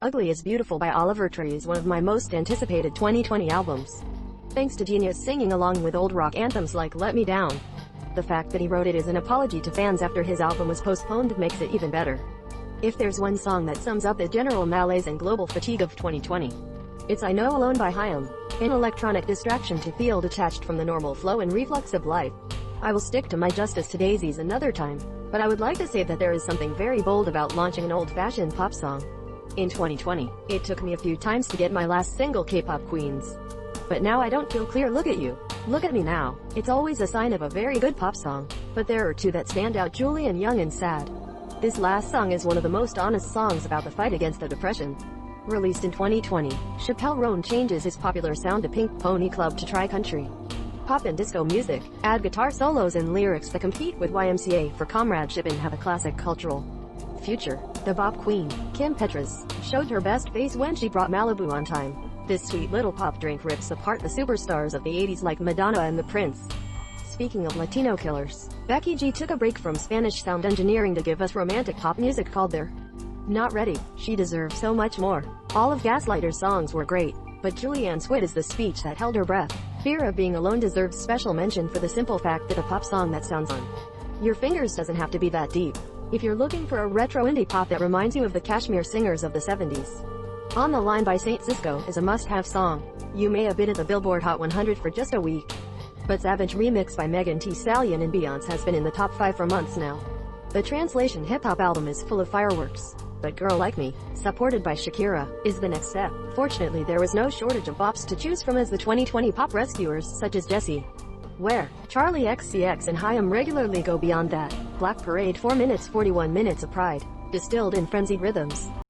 Ugly is Beautiful by Oliver Tree is one of my most anticipated 2020 albums. Thanks to Genius singing along with old rock anthems like Let Me Down. The fact that he wrote it as an apology to fans after his album was postponed makes it even better. If there's one song that sums up the general malaise and global fatigue of 2020, it's I Know Alone by Haim, an electronic distraction to feel detached from the normal flow and reflux of life. I will stick to my Justice to Daisies another time, but I would like to say that there is something very bold about launching an old-fashioned pop song. In 2020, it took me a few times to get my last single, K-pop Queens. But now I don't feel clear. Look at you. Look at me now. It's always a sign of a very good pop song. But there are two that stand out, Julian Young and Sad. This last song is one of the most honest songs about the fight against the depression. Released in 2020, Chappelle Roan changes his popular sound to Pink Pony Club to try country, pop and disco music, add guitar solos and lyrics that compete with YMCA for comradeship and have a classic cultural future. The Bop Queen, Kim Petras, showed her best face when she brought Malibu on time. This sweet little pop drink rips apart the superstars of the 80s like Madonna and the Prince. Speaking of Latino killers, Becky G took a break from Spanish sound engineering to give us romantic pop music called They're Not Ready. She deserves so much more. All of Gaslighter's songs were great, but Julianne's wit is the speech that held her breath. Fear of Being Alone deserves special mention for the simple fact that a pop song that sounds on your fingers doesn't have to be that deep. If you're looking for a retro indie pop that reminds you of the Kashmir Singers of the 70s, On the Line by Saint Cisco is a must-have song. You may have been at the Billboard Hot 100 for just a week, but Savage Remix by Megan Thee Stallion and Beyonce has been in the top 5 for months now. The Translation hip-hop album is full of fireworks, but Girl Like Me, supported by Shakira, is the next step. Fortunately, there was no shortage of bops to choose from as the 2020 pop rescuers such as Jessie Ware, Charlie XCX and Haim regularly go beyond that. Black Parade 4 minutes 41 minutes of pride, distilled in frenzied rhythms.